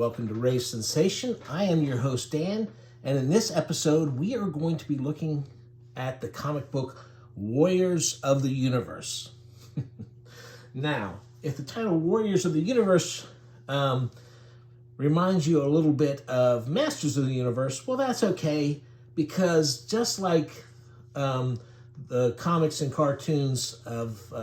welcome to Rave Sensation. I am your host, Dan, and in this episode, we are going to be looking at the comic book Warriors of the Universe. Now, if the title Warriors of the Universe reminds you a little bit of Masters of the Universe, well, that's okay, because just like the comics and cartoons of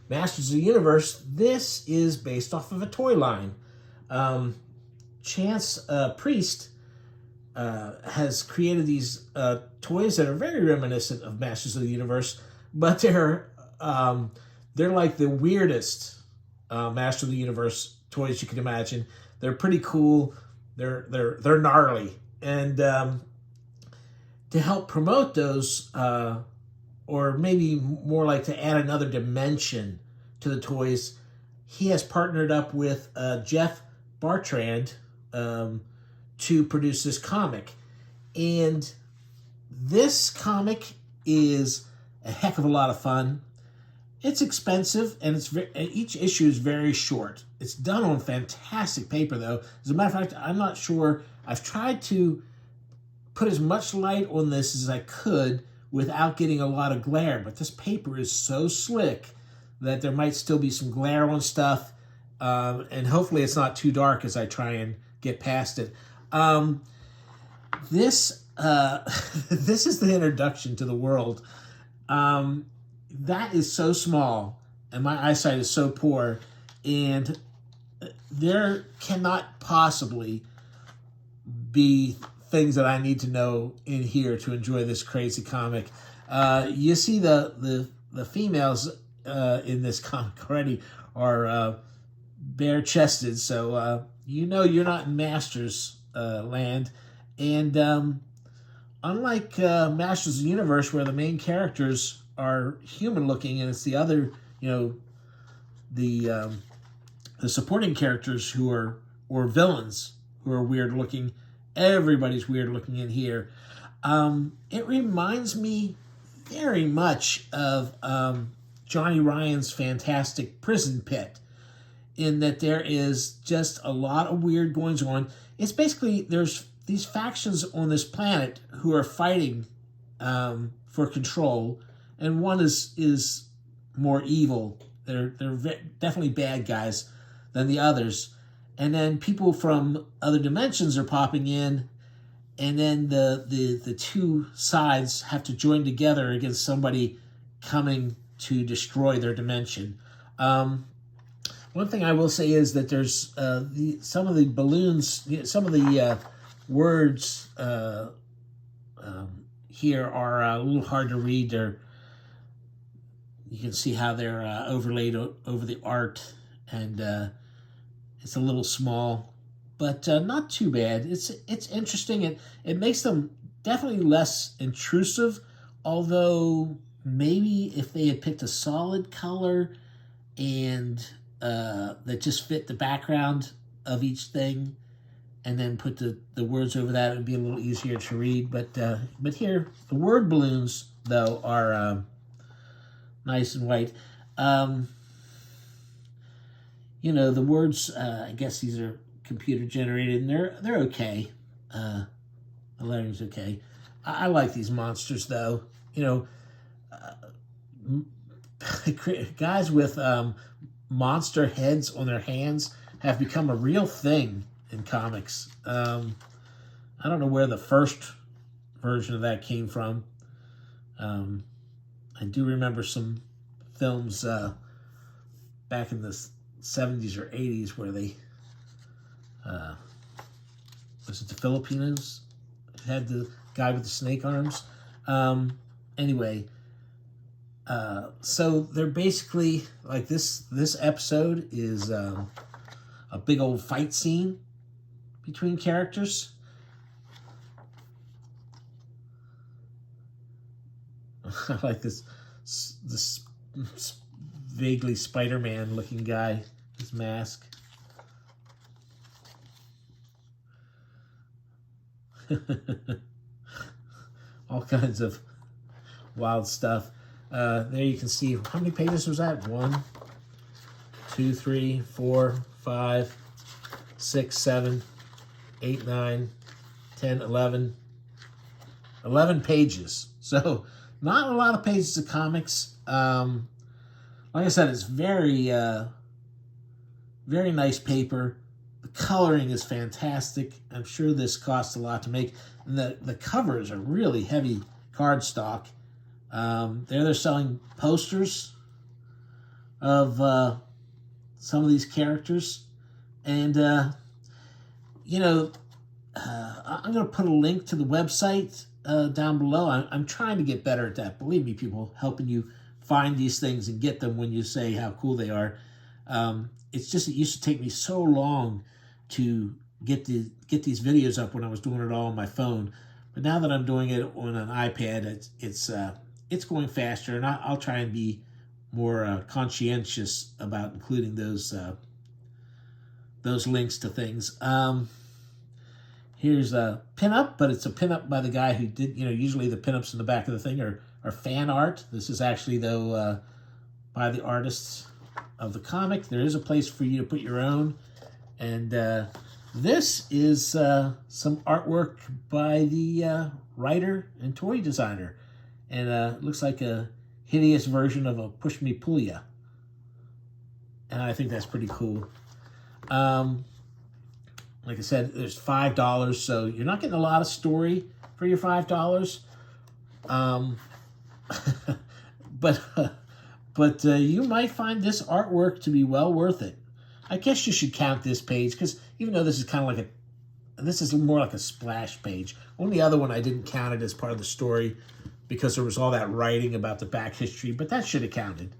Masters of the Universe, this is based off of a toy line. Chance Priest has created these toys that are very reminiscent of Masters of the Universe, but they're like the weirdest Master of the Universe toys you can imagine. They're pretty cool. They're gnarly, and to help promote those, or maybe more like to add another dimension to the toys, he has partnered up with Jeff Bartrand to produce this comic. And this comic is a heck of a lot of fun. It's expensive, and each issue is very short. It's done on fantastic paper, though. As a matter of fact, I'm not sure. I've tried to put as much light on this as I could without getting a lot of glare, but this paper is so slick that there might still be some glare on stuff, and hopefully it's not too dark as I try and get past it. This is the introduction to the world. That is so small, and my eyesight is so poor, and there cannot possibly be things that I need to know in here to enjoy this crazy comic. You see the females in this comic already are bare-chested, so you know you're not in Masters land. And unlike Masters of the Universe, where the main characters are human-looking, and it's the other, the supporting characters who are, or villains who are weird-looking. Everybody's weird-looking in here. It reminds me very much of Johnny Ryan's fantastic Prison Pit, in that there is just a lot of weird goings on. It's basically, there's these factions on this planet who are fighting for control, and one is more evil. They're definitely bad guys than the others. And then people from other dimensions are popping in, and then the two sides have to join together against somebody coming to destroy their dimension. One thing I will say is that there's some of the balloons, some of the words here are a little hard to read. You can see how they're overlaid over the art, and it's a little small, but not too bad. It's interesting. It makes them definitely less intrusive, although maybe if they had picked a solid color and that just fit the background of each thing, and then put the words over that, it would be a little easier to read. But here, the word balloons, though, are nice and white. The words, I guess these are computer generated, and they're okay. The lettering's okay. I like these monsters, though. Guys with monster heads on their hands have become a real thing in comics. I don't know where the first version of that came from. I do remember some films back in the 70s or 80s where they was it the Filipinos had the guy with the snake arms. Anyway, so they're basically like this episode is a big old fight scene between characters. I like this vaguely Spider-Man looking guy, his mask. All kinds of wild stuff. There you can see, how many pages was that? 1, 2, 3, 4, 5, 6, 7, 8, 9, 10, 11. 11 pages. So not a lot of pages of comics. Like I said, it's very, very nice paper. The coloring is fantastic. I'm sure this costs a lot to make. And the covers are really heavy cardstock. They're selling posters of some of these characters. And, I'm going to put a link to the website down below. I'm trying to get better at that. Believe me, people, helping you find these things and get them when you say how cool they are. It's just it used to take me so long to get these videos up when I was doing it all on my phone. But now that I'm doing it on an iPad, it's going faster, and I'll try and be more conscientious about including those links to things. Here's a pinup, but it's a pinup by the guy who did, usually the pinups in the back of the thing are fan art. This is actually, though, by the artists of the comic. There is a place for you to put your own. And this is some artwork by the writer and toy designer. And it looks like a hideous version of a Push Me Pull Ya. And I think that's pretty cool. Like I said, there's $5, so you're not getting a lot of story for your $5. But you might find this artwork to be well worth it. I guess you should count this page, because even though this is kind of like this is more like a splash page. On the other one, I didn't count it as part of the story because there was all that writing about the back history, but that should have counted.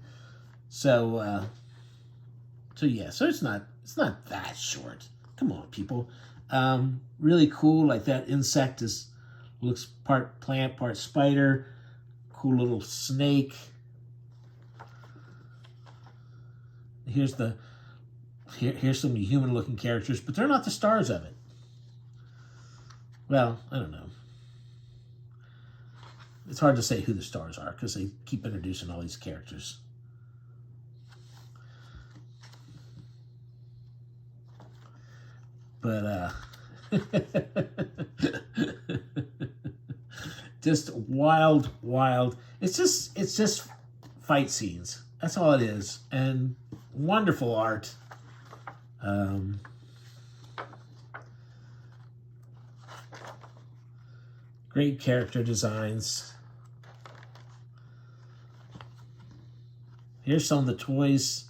So yeah, so it's not that short. Come on, people. Really cool. Like that insect looks part plant, part spider. Cool little snake. Here's some human-looking characters, but they're not the stars of it. Well, I don't know. It's hard to say who the stars are because they keep introducing all these characters. But just wild. It's just fight scenes. That's all it is, and wonderful art. Great character designs. Here's some of the toys.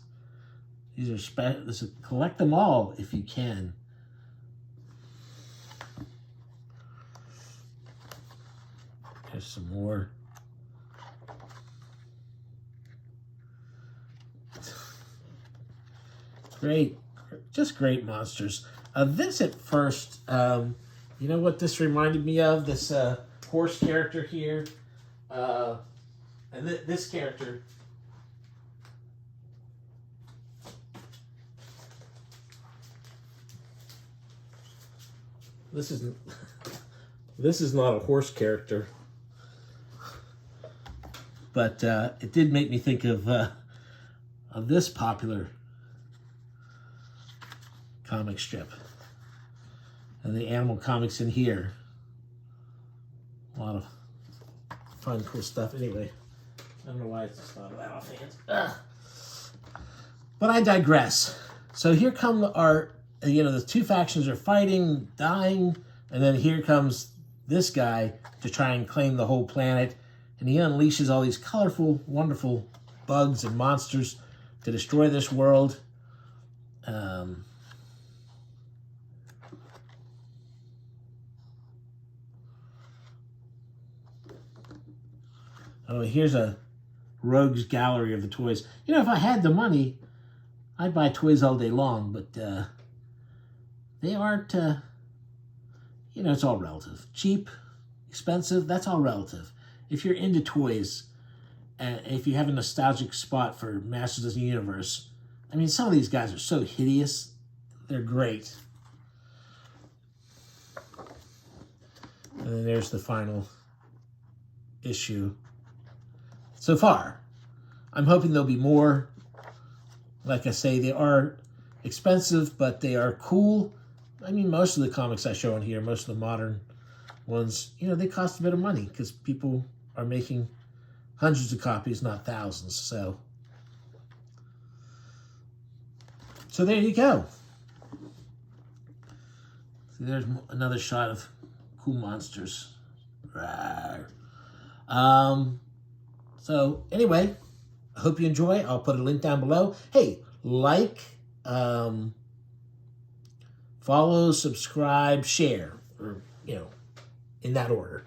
These are special. Collect them all if you can. Here's some more. Great, just great monsters. This at first, you know what this reminded me of? This horse character here, and this character. This is not a horse character, but it did make me think of this popular comic strip. And the animal comics in here. A lot of fun, cool stuff. Anyway, I don't know why it's just not that offhand. But I digress. So here come our, the two factions are fighting, dying, and then here comes this guy to try and claim the whole planet. And he unleashes all these colorful, wonderful bugs and monsters to destroy this world. Oh, here's a rogues gallery of the toys. If I had the money, I'd buy toys all day long, but they aren't, it's all relative. Cheap, expensive, that's all relative. If you're into toys, and if you have a nostalgic spot for Masters of the Universe, some of these guys are so hideous. They're great. And then there's the final issue. So far, I'm hoping there'll be more. Like I say, they are expensive, but they are cool. I mean, most of the comics I show in here, most of the modern ones, you know, they cost a bit of money because people are making hundreds of copies, not thousands. So there you go. See, there's another shot of cool monsters. So anyway, I hope you enjoy. I'll put a link down below. Hey, like, follow, subscribe, share, or, you know, in that order.